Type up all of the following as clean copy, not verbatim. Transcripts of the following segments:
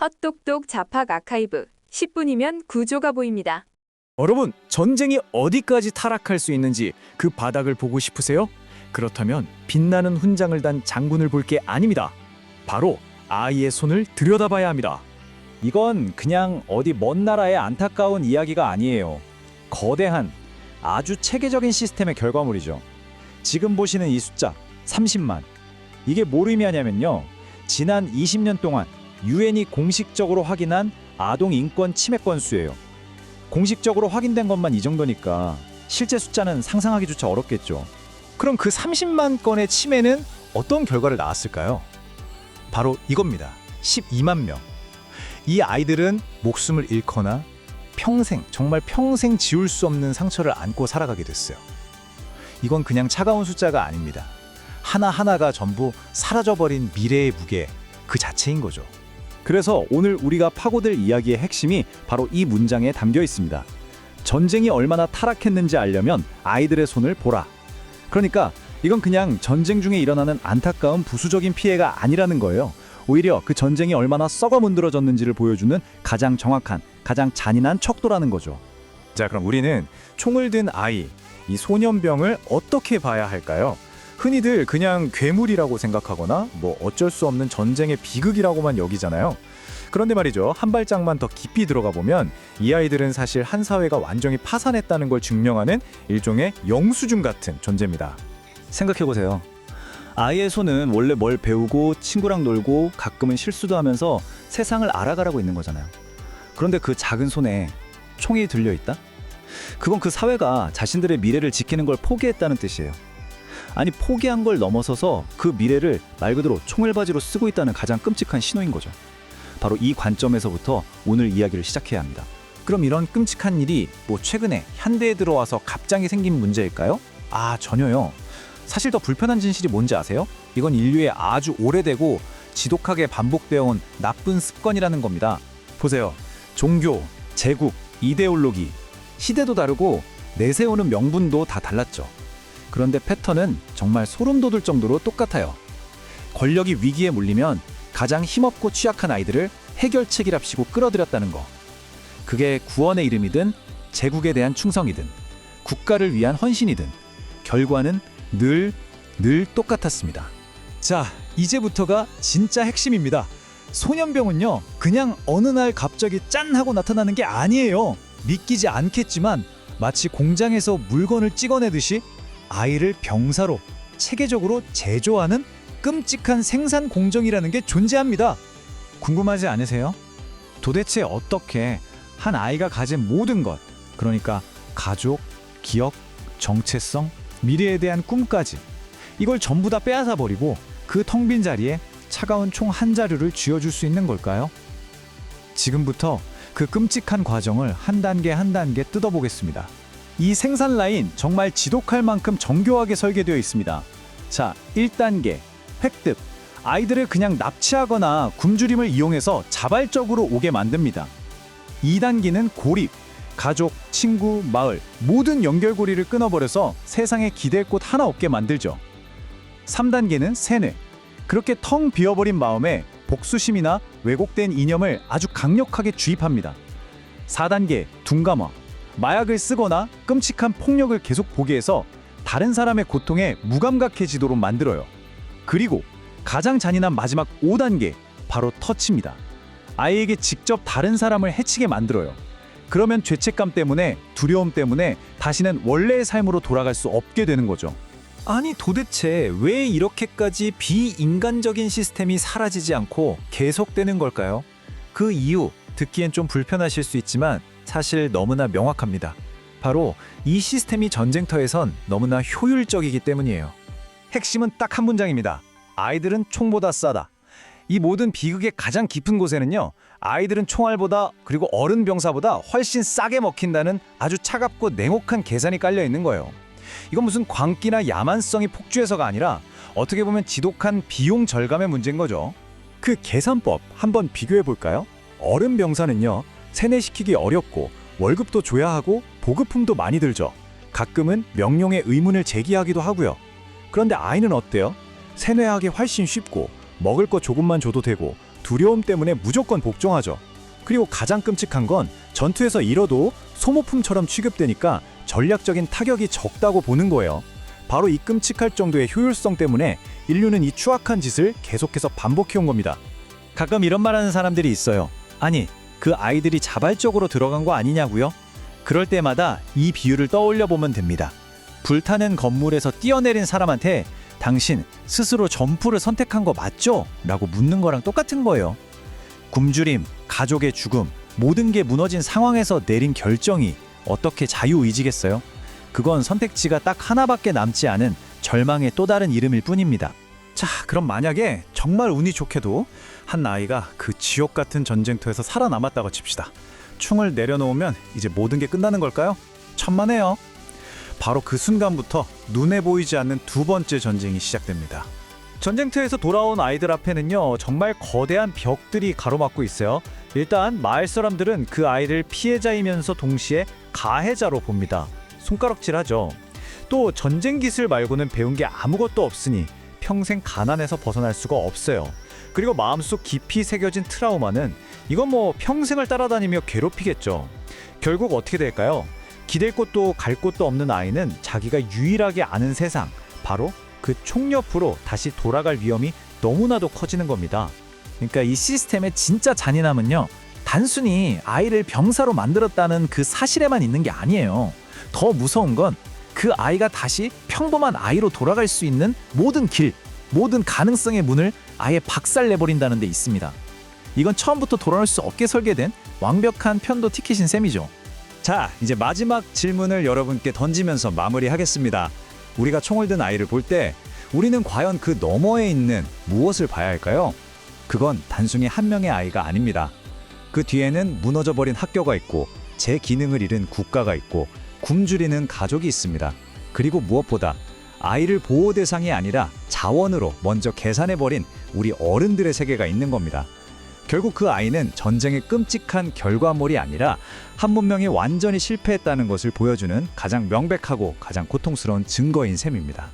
헛똑똑 잡학 아카이브 10분이면 구조가 보입니다. 여러분, 전쟁이 어디까지 타락할 수 있는지 그 바닥을 보고 싶으세요? 그렇다면 빛나는 훈장을 단 장군을 볼 게 아닙니다. 바로 아이의 손을 들여다봐야 합니다. 이건 그냥 어디 먼 나라의 안타까운 이야기가 아니에요. 거대한, 아주 체계적인 시스템의 결과물이죠. 지금 보시는 이 숫자, 30만. 이게 뭘 의미하냐면요. 지난 20년 동안 유엔이 공식적으로 확인한 아동 인권 침해 건수예요. 공식적으로 확인된 것만 이 정도니까 실제 숫자는 상상하기조차 어렵겠죠. 그럼 그 30만 건의 침해는 어떤 결과를 낳았을까요? 바로 이겁니다. 12만 명. 이 아이들은 목숨을 잃거나 평생, 정말 평생 지울 수 없는 상처를 안고 살아가게 됐어요. 이건 그냥 차가운 숫자가 아닙니다. 하나하나가 전부 사라져버린 미래의 무게 그 자체인 거죠. 그래서 오늘 우리가 파고들 이야기의 핵심이 바로 이 문장에 담겨 있습니다. 전쟁이 얼마나 타락했는지 알려면 아이들의 손을 보라. 그러니까 이건 그냥 전쟁 중에 일어나는 안타까운 부수적인 피해가 아니라는 거예요. 오히려 그 전쟁이 얼마나 썩어 문드러졌는지를 보여주는 가장 정확한, 가장 잔인한 척도라는 거죠. 자, 그럼 우리는 총을 든 아이, 이 소년병을 어떻게 봐야 할까요? 흔히들 그냥 괴물이라고 생각하거나 뭐 어쩔 수 없는 전쟁의 비극이라고만 여기잖아요. 그런데 말이죠, 한 발짝만 더 깊이 들어가 보면 이 아이들은 사실 한 사회가 완전히 파산했다는 걸 증명하는 일종의 영수증 같은 존재입니다. 생각해보세요. 아이의 손은 원래 뭘 배우고 친구랑 놀고 가끔은 실수도 하면서 세상을 알아가라고 있는 거잖아요. 그런데 그 작은 손에 총이 들려있다? 그건 그 사회가 자신들의 미래를 지키는 걸 포기했다는 뜻이에요. 아니, 포기한 걸 넘어서서 그 미래를 말 그대로 총알바지로 쓰고 있다는 가장 끔찍한 신호인 거죠. 바로 이 관점에서부터 오늘 이야기를 시작해야 합니다. 그럼 이런 끔찍한 일이 뭐 최근에 현대에 들어와서 갑자기 생긴 문제일까요? 아, 전혀요. 사실 더 불편한 진실이 뭔지 아세요? 이건 인류의 아주 오래되고 지독하게 반복되어 온 나쁜 습관이라는 겁니다. 보세요. 종교, 제국, 이데올로기, 시대도 다르고 내세우는 명분도 다 달랐죠. 그런데 패턴은 정말 소름 돋을 정도로 똑같아요. 권력이 위기에 몰리면 가장 힘없고 취약한 아이들을 해결책이랍시고 끌어들였다는 거. 그게 구원의 이름이든 제국에 대한 충성이든 국가를 위한 헌신이든 결과는 늘 똑같았습니다. 자, 이제부터가 진짜 핵심입니다. 소년병은요, 그냥 어느 날 갑자기 짠 하고 나타나는 게 아니에요. 믿기지 않겠지만 마치 공장에서 물건을 찍어내듯이 아이를 병사로 체계적으로 제조하는 끔찍한 생산 공정이라는 게 존재합니다. 궁금하지 않으세요? 도대체 어떻게 한 아이가 가진 모든 것, 그러니까 가족, 기억, 정체성, 미래에 대한 꿈까지, 이걸 전부 다 빼앗아 버리고 그 텅 빈 자리에 차가운 총 한 자루를 쥐어줄 수 있는 걸까요? 지금부터 그 끔찍한 과정을 한 단계 한 단계 뜯어보겠습니다. 이 생산 라인 정말 지독할 만큼 정교하게 설계되어 있습니다. 자, 1단계 획득. 아이들을 그냥 납치하거나 굶주림을 이용해서 자발적으로 오게 만듭니다. 2단계는 고립. 가족, 친구, 마을 모든 연결고리를 끊어버려서 세상에 기댈 곳 하나 없게 만들죠. 3단계는 세뇌. 그렇게 텅 비어버린 마음에 복수심이나 왜곡된 이념을 아주 강력하게 주입합니다. 4단계 둔감화. 마약을 쓰거나 끔찍한 폭력을 계속 보게 해서 다른 사람의 고통에 무감각해지도록 만들어요. 그리고 가장 잔인한 마지막 5단계, 바로 터치입니다. 아이에게 직접 다른 사람을 해치게 만들어요. 그러면 죄책감 때문에, 두려움 때문에 다시는 원래의 삶으로 돌아갈 수 없게 되는 거죠. 아니, 도대체 왜 이렇게까지 비인간적인 시스템이 사라지지 않고 계속되는 걸까요? 그 이유, 듣기엔 좀 불편하실 수 있지만 사실 너무나 명확합니다. 바로 이 시스템이 전쟁터에선 너무나 효율적이기 때문이에요. 핵심은 딱 한 문장입니다. 아이들은 총보다 싸다. 이 모든 비극의 가장 깊은 곳에는요, 아이들은 총알보다, 그리고 어른 병사보다 훨씬 싸게 먹힌다는 아주 차갑고 냉혹한 계산이 깔려 있는 거예요. 이건 무슨 광기나 야만성이 폭주해서가 아니라 어떻게 보면 지독한 비용 절감의 문제인 거죠. 그 계산법 한번 비교해 볼까요? 어른 병사는요, 세뇌시키기 어렵고 월급도 줘야 하고 보급품도 많이 들죠. 가끔은 명령의 의문을 제기하기도 하고요. 그런데 아이는 어때요? 세뇌하기 훨씬 쉽고 먹을 거 조금만 줘도 되고 두려움 때문에 무조건 복종하죠. 그리고 가장 끔찍한 건 전투에서 잃어도 소모품처럼 취급되니까 전략적인 타격이 적다고 보는 거예요. 바로 이 끔찍할 정도의 효율성 때문에 인류는 이 추악한 짓을 계속해서 반복해온 겁니다. 가끔 이런 말하는 사람들이 있어요. 아니, 그 아이들이 자발적으로 들어간 거 아니냐고요? 그럴 때마다 이 비유를 떠올려 보면 됩니다. 불타는 건물에서 뛰어내린 사람한테 당신 스스로 점프를 선택한 거 맞죠? 라고 묻는 거랑 똑같은 거예요. 굶주림, 가족의 죽음, 모든 게 무너진 상황에서 내린 결정이 어떻게 자유의지겠어요? 그건 선택지가 딱 하나밖에 남지 않은 절망의 또 다른 이름일 뿐입니다. 자, 그럼 만약에 정말 운이 좋게도 한 아이가 그 지옥 같은 전쟁터에서 살아남았다고 칩시다. 총을 내려놓으면 이제 모든 게 끝나는 걸까요? 천만에요. 바로 그 순간부터 눈에 보이지 않는 두 번째 전쟁이 시작됩니다. 전쟁터에서 돌아온 아이들 앞에는요, 정말 거대한 벽들이 가로막고 있어요. 일단 마을 사람들은 그 아이를 피해자이면서 동시에 가해자로 봅니다. 손가락질하죠. 또 전쟁 기술 말고는 배운 게 아무것도 없으니 평생 가난에서 벗어날 수가 없어요. 그리고 마음속 깊이 새겨진 트라우마는 이건 뭐 평생을 따라다니며 괴롭히겠죠. 결국 어떻게 될까요? 기댈 곳도 갈 곳도 없는 아이는 자기가 유일하게 아는 세상, 바로 그 총 옆으로 다시 돌아갈 위험이 너무나도 커지는 겁니다. 그러니까 이 시스템의 진짜 잔인함은요, 단순히 아이를 병사로 만들었다는 그 사실에만 있는 게 아니에요. 더 무서운 건 그 아이가 다시 평범한 아이로 돌아갈 수 있는 모든 길, 모든 가능성의 문을 아예 박살내버린다는 데 있습니다. 이건 처음부터 돌아올 수 없게 설계된 완벽한 편도 티켓인 셈이죠. 자, 이제 마지막 질문을 여러분께 던지면서 마무리하겠습니다. 우리가 총을 든 아이를 볼 때 우리는 과연 그 너머에 있는 무엇을 봐야 할까요? 그건 단순히 한 명의 아이가 아닙니다. 그 뒤에는 무너져버린 학교가 있고 제 기능을 잃은 국가가 있고 굶주리는 가족이 있습니다. 그리고 무엇보다 아이를 보호 대상이 아니라 자원으로 먼저 계산해버린 우리 어른들의 세계가 있는 겁니다. 결국 그 아이는 전쟁의 끔찍한 결과물이 아니라 한 문명이 완전히 실패했다는 것을 보여주는 가장 명백하고 가장 고통스러운 증거인 셈입니다.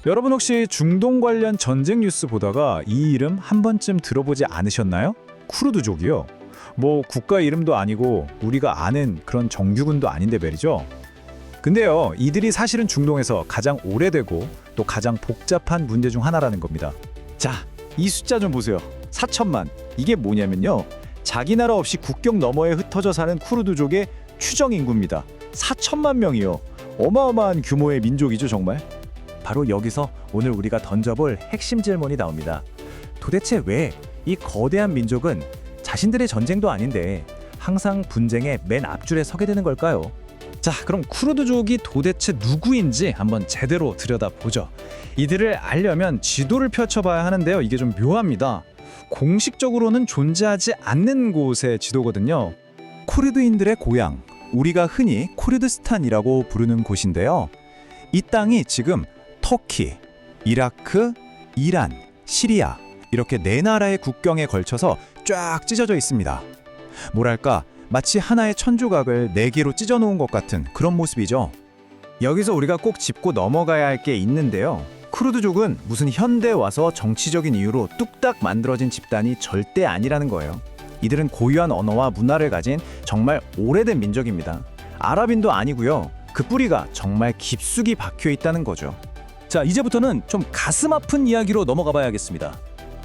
여러분 혹시 중동 관련 전쟁 뉴스 보다가 이 이름 한 번쯤 들어보지 않으셨나요? 쿠르드족이요. 뭐 국가 이름도 아니고 우리가 아는 그런 정규군도 아닌데 말이죠. 근데요, 이들이 사실은 중동에서 가장 오래되고 또 가장 복잡한 문제 중 하나라는 겁니다. 자, 이 숫자 좀 보세요. 4천만. 이게 뭐냐면요, 자기 나라 없이 국경 너머에 흩어져 사는 쿠르드족의 추정 인구입니다. 4천만 명이요. 어마어마한 규모의 민족이죠, 정말. 바로 여기서 오늘 우리가 던져볼 핵심 질문이 나옵니다. 도대체 왜 이 거대한 민족은 자신들의 전쟁도 아닌데 항상 분쟁의 맨 앞줄에 서게 되는 걸까요? 자, 그럼 쿠르드족이 도대체 누구인지 한번 제대로 들여다보죠. 이들을 알려면 지도를 펼쳐봐야 하는데요, 이게 좀 묘합니다. 공식적으로는 존재하지 않는 곳의 지도거든요. 쿠르드인들의 고향, 우리가 흔히 쿠르드스탄이라고 부르는 곳인데요. 이 땅이 지금 터키, 이라크, 이란, 시리아 이렇게 네 나라의 국경에 걸쳐서 쫙 찢어져 있습니다. 뭐랄까, 마치 하나의 천조각을 네 개로 찢어 놓은 것 같은 그런 모습이죠. 여기서 우리가 꼭 짚고 넘어가야 할 게 있는데요. 쿠르드족은 무슨 현대에 와서 정치적인 이유로 뚝딱 만들어진 집단이 절대 아니라는 거예요. 이들은 고유한 언어와 문화를 가진 정말 오래된 민족입니다. 아랍인도 아니고요. 그 뿌리가 정말 깊숙이 박혀 있다는 거죠. 자, 이제부터는 좀 가슴 아픈 이야기로 넘어가 봐야겠습니다.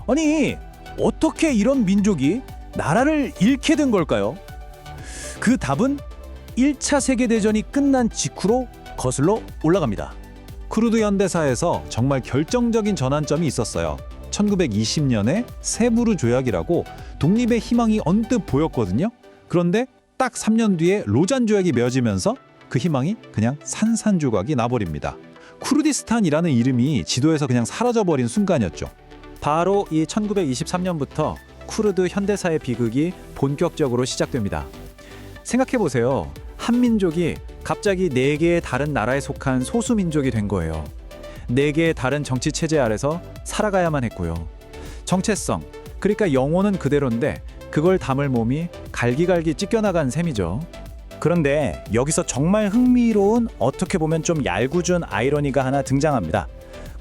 아니, 어떻게 이런 민족이 나라를 잃게 된 걸까요? 그 답은 1차 세계대전이 끝난 직후로 거슬러 올라갑니다. 쿠르드 현대사에서 정말 결정적인 전환점이 있었어요. 1920년에 세부르 조약이라고 독립의 희망이 언뜻 보였거든요. 그런데 딱 3년 뒤에 로잔 조약이 맺어지면서 그 희망이 그냥 산산조각이 나버립니다. 쿠르디스탄이라는 이름이 지도에서 그냥 사라져버린 순간이었죠. 바로 이 1923년부터 쿠르드 현대사의 비극이 본격적으로 시작됩니다. 생각해보세요. 한 민족이 갑자기 4개의 다른 나라에 속한 소수민족이 된 거예요. 4개의 다른 정치 체제 아래서 살아가야만 했고요. 정체성, 그러니까 영혼은 그대로인데 그걸 담을 몸이 갈기갈기 찢겨나간 셈이죠. 그런데 여기서 정말 흥미로운, 어떻게 보면 좀 얄궂은 아이러니가 하나 등장합니다.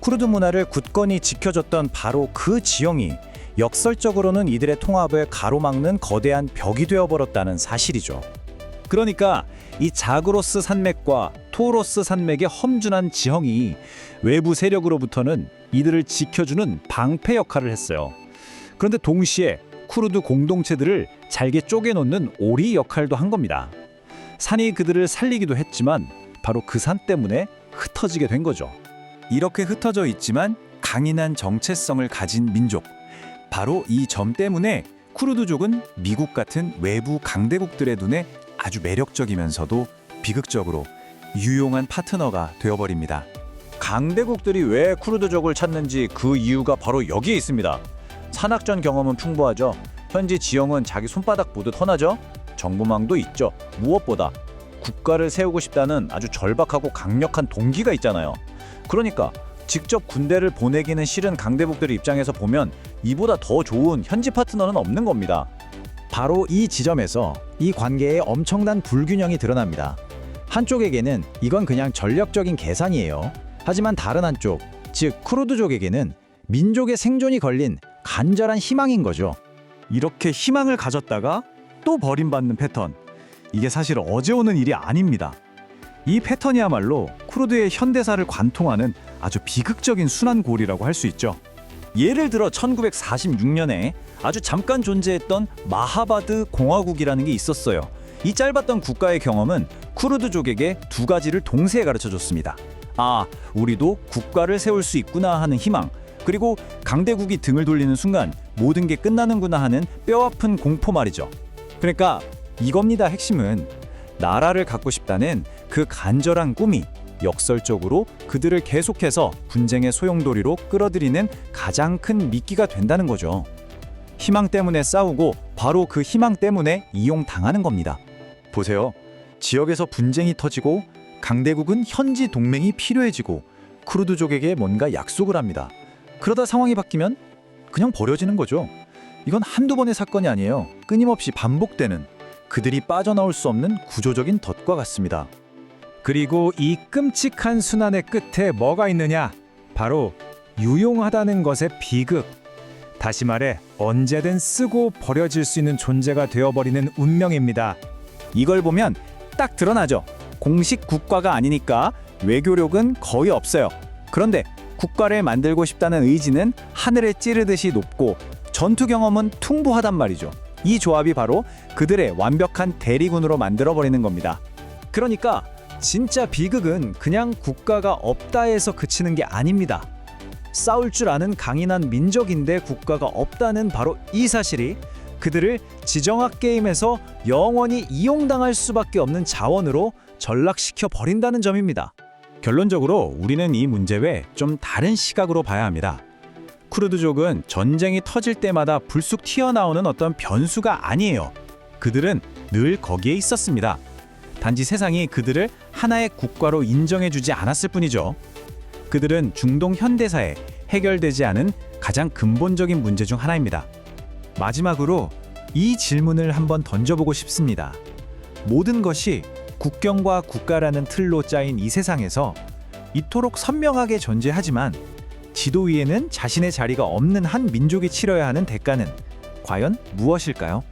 쿠르드 문화를 굳건히 지켜줬던 바로 그 지형이 역설적으로는 이들의 통합을 가로막는 거대한 벽이 되어버렸다는 사실이죠. 그러니까 이 자그로스 산맥과 토로스 산맥의 험준한 지형이 외부 세력으로부터는 이들을 지켜주는 방패 역할을 했어요. 그런데 동시에 쿠르드 공동체들을 잘게 쪼개놓는 오리 역할도 한 겁니다. 산이 그들을 살리기도 했지만 바로 그 산 때문에 흩어지게 된 거죠. 이렇게 흩어져 있지만 강인한 정체성을 가진 민족. 바로 이 점 때문에 쿠르드족은 미국 같은 외부 강대국들의 눈에 아주 매력적이면서도 비극적으로 유용한 파트너가 되어버립니다. 강대국들이 왜 쿠르드족을 찾는지 그 이유가 바로 여기에 있습니다. 산악전 경험은 풍부하죠. 현지 지형은 자기 손바닥 보듯 훤하죠. 정보망도 있죠. 무엇보다 국가를 세우고 싶다는 아주 절박하고 강력한 동기가 있잖아요. 그러니까 직접 군대를 보내기는 싫은 강대국들의 입장에서 보면 이보다 더 좋은 현지 파트너는 없는 겁니다. 바로 이 지점에서 이 관계에 엄청난 불균형이 드러납니다. 한쪽에게는 이건 그냥 전략적인 계산이에요. 하지만 다른 한쪽, 즉 쿠르드족에게는 민족의 생존이 걸린 간절한 희망인 거죠. 이렇게 희망을 가졌다가 또 버림받는 패턴. 이게 사실 어제 오는 일이 아닙니다. 이 패턴이야말로 쿠르드의 현대사를 관통하는 아주 비극적인 순환골이라고 할 수 있죠. 예를 들어 1946년에 아주 잠깐 존재했던 마하바드 공화국이라는 게 있었어요. 이 짧았던 국가의 경험은 쿠르드족에게 두 가지를 동시에 가르쳐줬습니다. 아, 우리도 국가를 세울 수 있구나 하는 희망, 그리고 강대국이 등을 돌리는 순간 모든 게 끝나는구나 하는 뼈아픈 공포 말이죠. 그러니까 이겁니다. 핵심은 나라를 갖고 싶다는 그 간절한 꿈이 역설적으로 그들을 계속해서 분쟁의 소용돌이로 끌어들이는 가장 큰 미끼가 된다는 거죠. 희망 때문에 싸우고 바로 그 희망 때문에 이용당하는 겁니다. 보세요. 지역에서 분쟁이 터지고 강대국은 현지 동맹이 필요해지고 쿠르드족에게 뭔가 약속을 합니다. 그러다 상황이 바뀌면 그냥 버려지는 거죠. 이건 한두 번의 사건이 아니에요. 끊임없이 반복되는, 그들이 빠져나올 수 없는 구조적인 덫과 같습니다. 그리고 이 끔찍한 순환의 끝에 뭐가 있느냐? 바로 유용하다는 것의 비극. 다시 말해 언제든 쓰고 버려질 수 있는 존재가 되어버리는 운명입니다. 이걸 보면 딱 드러나죠. 공식 국가가 아니니까 외교력은 거의 없어요. 그런데 국가를 만들고 싶다는 의지는 하늘에 찌르듯이 높고 전투 경험은 퉁보하단 말이죠. 이 조합이 바로 그들의 완벽한 대리군으로 만들어버리는 겁니다. 그러니까 진짜 비극은 그냥 국가가 없다에서 그치는 게 아닙니다. 싸울 줄 아는 강인한 민족인데 국가가 없다는 바로 이 사실이 그들을 지정학 게임에서 영원히 이용당할 수밖에 없는 자원으로 전락시켜 버린다는 점입니다. 결론적으로 우리는 이 문제 외에 좀 다른 시각으로 봐야 합니다. 쿠르드족은 전쟁이 터질 때마다 불쑥 튀어나오는 어떤 변수가 아니에요. 그들은 늘 거기에 있었습니다. 단지 세상이 그들을 하나의 국가로 인정해주지 않았을 뿐이죠. 그들은 중동 현대사에 해결되지 않은 가장 근본적인 문제 중 하나입니다. 마지막으로 이 질문을 한번 던져보고 싶습니다. 모든 것이 국경과 국가라는 틀로 짜인 이 세상에서 이토록 선명하게 존재하지만 지도 위에는 자신의 자리가 없는 한 민족이 치러야 하는 대가는 과연 무엇일까요?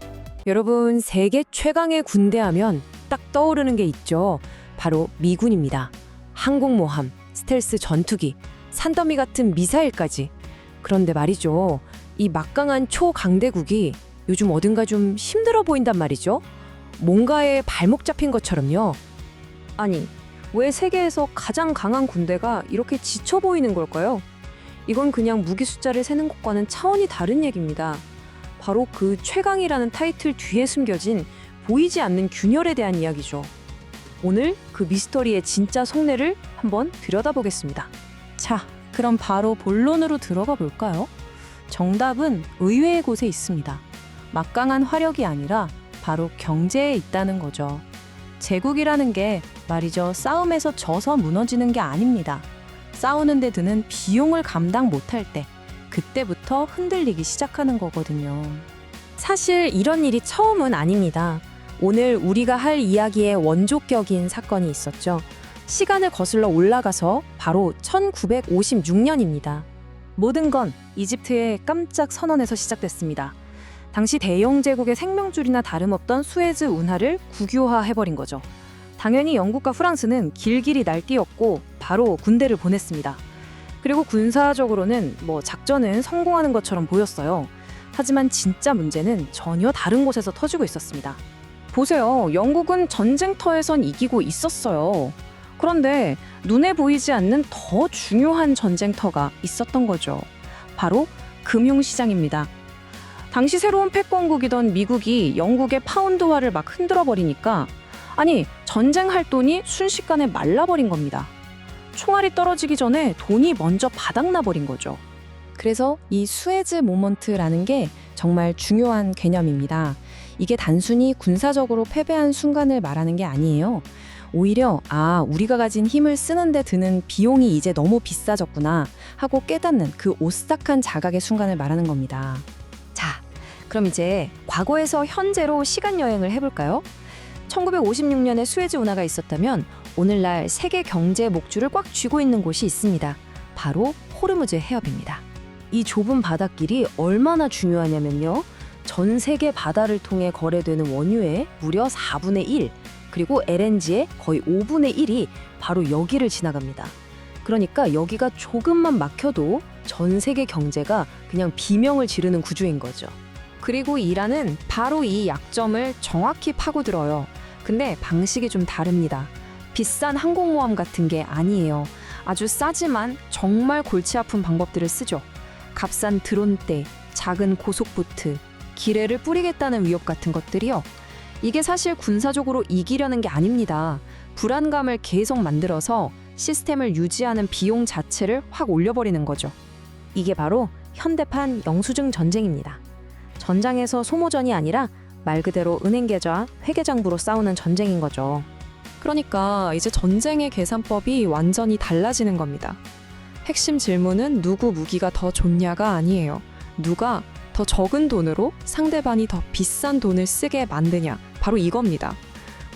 여러분, 세계 최강의 군대 하면 딱 떠오르는 게 있죠. 바로 미군입니다. 항공모함, 스텔스 전투기, 산더미 같은 미사일까지. 그런데 말이죠. 이 막강한 초강대국이 요즘 어딘가 좀 힘들어 보인단 말이죠. 뭔가에 발목 잡힌 것처럼요. 아니, 왜 세계에서 가장 강한 군대가 이렇게 지쳐 보이는 걸까요? 이건 그냥 무기 숫자를 세는 것과는 차원이 다른 얘기입니다. 바로 그 최강이라는 타이틀 뒤에 숨겨진 보이지 않는 균열에 대한 이야기죠. 오늘 그 미스터리의 진짜 속내를 한번 들여다보겠습니다. 자, 그럼 바로 본론으로 들어가 볼까요? 정답은 의외의 곳에 있습니다. 막강한 화력이 아니라 바로 경제에 있다는 거죠. 제국이라는 게 말이죠. 싸움에서 져서 무너지는 게 아닙니다. 싸우는 데 드는 비용을 감당 못할 때, 그때부터 흔들리기 시작하는 거거든요. 사실 이런 일이 처음은 아닙니다. 오늘 우리가 할 이야기의 원조격인 사건이 있었죠. 시간을 거슬러 올라가서 바로 1956년입니다. 모든 건 이집트의 깜짝 선언에서 시작됐습니다. 당시 대영 제국의 생명줄이나 다름없던 수에즈 운하를 국유화해버린 거죠. 당연히 영국과 프랑스는 길길이 날뛰었고 바로 군대를 보냈습니다. 그리고 군사적으로는 작전은 성공하는 것처럼 보였어요. 하지만 진짜 문제는 전혀 다른 곳에서 터지고 있었습니다. 보세요. 영국은 전쟁터에선 이기고 있었어요. 그런데 눈에 보이지 않는 더 중요한 전쟁터가 있었던 거죠. 바로 금융시장입니다. 당시 새로운 패권국이던 미국이 영국의 파운드화를 막 흔들어 버리니까 전쟁할 돈이 순식간에 말라버린 겁니다. 총알이 떨어지기 전에 돈이 먼저 바닥나 버린 거죠. 그래서 이 수에즈 모먼트라는 게 정말 중요한 개념입니다. 이게 단순히 군사적으로 패배한 순간을 말하는 게 아니에요. 오히려 우리가 가진 힘을 쓰는데 드는 비용이 이제 너무 비싸졌구나 하고 깨닫는 그 오싹한 자각의 순간을 말하는 겁니다. 자, 그럼 이제 과거에서 현재로 시간 여행을 해볼까요? 1956년에 수에즈 운하가 있었다면 오늘날 세계 경제 목줄을 꽉 쥐고 있는 곳이 있습니다. 바로 호르무즈 해협입니다. 이 좁은 바닷길이 얼마나 중요하냐면요. 전 세계 바다를 통해 거래되는 원유의 무려 4분의 1, 그리고 LNG의 거의 5분의 1이 바로 여기를 지나갑니다. 그러니까 여기가 조금만 막혀도 전 세계 경제가 그냥 비명을 지르는 구조인 거죠. 그리고 이란은 바로 이 약점을 정확히 파고들어요. 근데 방식이 좀 다릅니다. 비싼 항공모함 같은 게 아니에요. 아주 싸지만 정말 골치 아픈 방법들을 쓰죠. 값싼 드론대, 작은 고속보트, 기뢰를 뿌리겠다는 위협 같은 것들이요. 이게 사실 군사적으로 이기려는 게 아닙니다. 불안감을 계속 만들어서 시스템을 유지하는 비용 자체를 확 올려버리는 거죠. 이게 바로 현대판 영수증 전쟁입니다. 전장에서 소모전이 아니라 말 그대로 은행 계좌, 회계장부로 싸우는 전쟁인 거죠. 그러니까 이제 전쟁의 계산법이 완전히 달라지는 겁니다. 핵심 질문은 누구 무기가 더 좋냐가 아니에요. 누가 더 적은 돈으로 상대방이 더 비싼 돈을 쓰게 만드냐. 바로 이겁니다.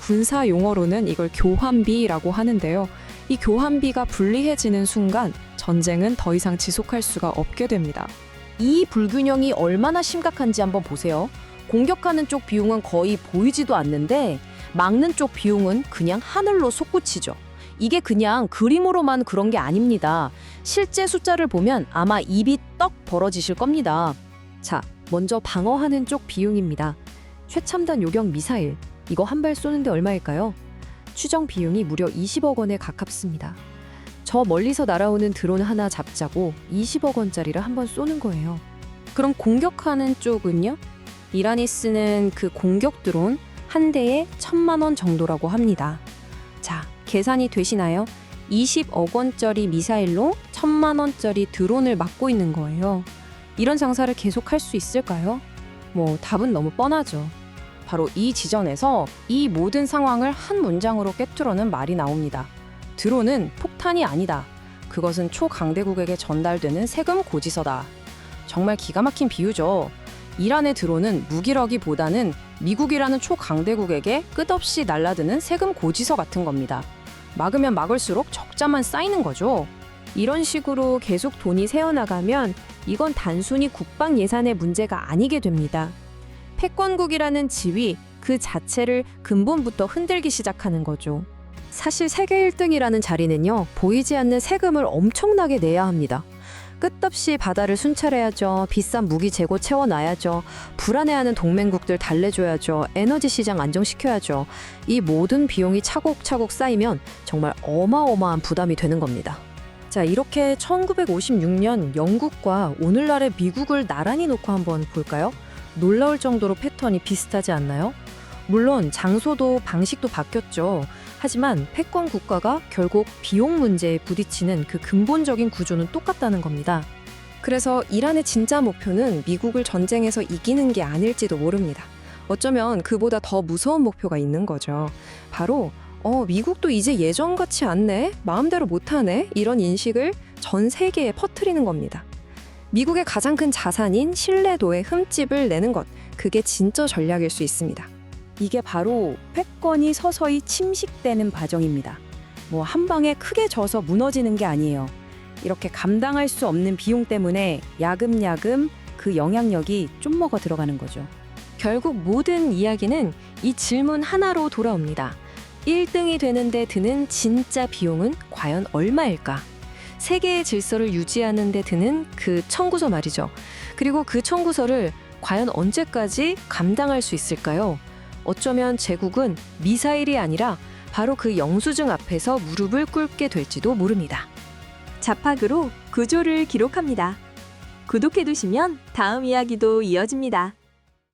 군사 용어로는 이걸 교환비라고 하는데요. 이 교환비가 불리해지는 순간 전쟁은 더 이상 지속할 수가 없게 됩니다. 이 불균형이 얼마나 심각한지 한번 보세요. 공격하는 쪽 비용은 거의 보이지도 않는데 막는 쪽 비용은 그냥 하늘로 솟구치죠. 이게 그냥 그림으로만 그런 게 아닙니다. 실제 숫자를 보면 아마 입이 떡 벌어지실 겁니다. 자, 먼저 방어하는 쪽 비용입니다. 최첨단 요격 미사일, 이거 한 발 쏘는데 얼마일까요? 추정 비용이 무려 20억 원에 가깝습니다. 저 멀리서 날아오는 드론 하나 잡자고 20억 원짜리를 한 번 쏘는 거예요. 그럼 공격하는 쪽은요? 이란이 쓰는 그 공격 드론 한 대에 1,000만 원 정도라고 합니다. 자, 계산이 되시나요? 20억 원짜리 미사일로 1,000만 원짜리 드론을 막고 있는 거예요. 이런 장사를 계속할 수 있을까요? 답은 너무 뻔하죠. 바로 이 지점에서 이 모든 상황을 한 문장으로 꿰뚫어는 말이 나옵니다. 드론은 폭탄이 아니다. 그것은 초강대국에게 전달되는 세금 고지서다. 정말 기가 막힌 비유죠. 이란의 드론은 무기라기보다는 미국이라는 초강대국에게 끝없이 날라드는 세금 고지서 같은 겁니다. 막으면 막을수록 적자만 쌓이는 거죠. 이런 식으로 계속 돈이 새어나가면 이건 단순히 국방 예산의 문제가 아니게 됩니다. 패권국이라는 지위 그 자체를 근본부터 흔들기 시작하는 거죠. 사실 세계 1등이라는 자리는요, 보이지 않는 세금을 엄청나게 내야 합니다. 끝없이 바다를 순찰해야죠. 비싼 무기 재고 채워놔야죠. 불안해하는 동맹국들 달래줘야죠. 에너지 시장 안정시켜야죠. 이 모든 비용이 차곡차곡 쌓이면 정말 어마어마한 부담이 되는 겁니다. 자, 이렇게 1956년 영국과 오늘날의 미국을 나란히 놓고 한번 볼까요? 놀라울 정도로 패턴이 비슷하지 않나요? 물론 장소도 방식도 바뀌었죠. 하지만 패권 국가가 결국 비용 문제에 부딪히는 그 근본적인 구조는 똑같다는 겁니다. 그래서 이란의 진짜 목표는 미국을 전쟁에서 이기는 게 아닐지도 모릅니다. 어쩌면 그보다 더 무서운 목표가 있는 거죠. 바로 미국도 이제 예전같이 않네? 마음대로 못하네? 이런 인식을 전 세계에 퍼뜨리는 겁니다. 미국의 가장 큰 자산인 신뢰도에 흠집을 내는 것, 그게 진짜 전략일 수 있습니다. 이게 바로 패권이 서서히 침식되는 과정입니다. 한 방에 크게 져서 무너지는 게 아니에요. 이렇게 감당할 수 없는 비용 때문에 야금야금 그 영향력이 좀 먹어 들어가는 거죠. 결국 모든 이야기는 이 질문 하나로 돌아옵니다. 1등이 되는데 드는 진짜 비용은 과연 얼마일까? 세계의 질서를 유지하는 데 드는 그 청구서 말이죠. 그리고 그 청구서를 과연 언제까지 감당할 수 있을까요? 어쩌면 제국은 미사일이 아니라 바로 그 영수증 앞에서 무릎을 꿇게 될지도 모릅니다. 자팍으로 구조를 기록합니다. 구독해두시면 다음 이야기도 이어집니다.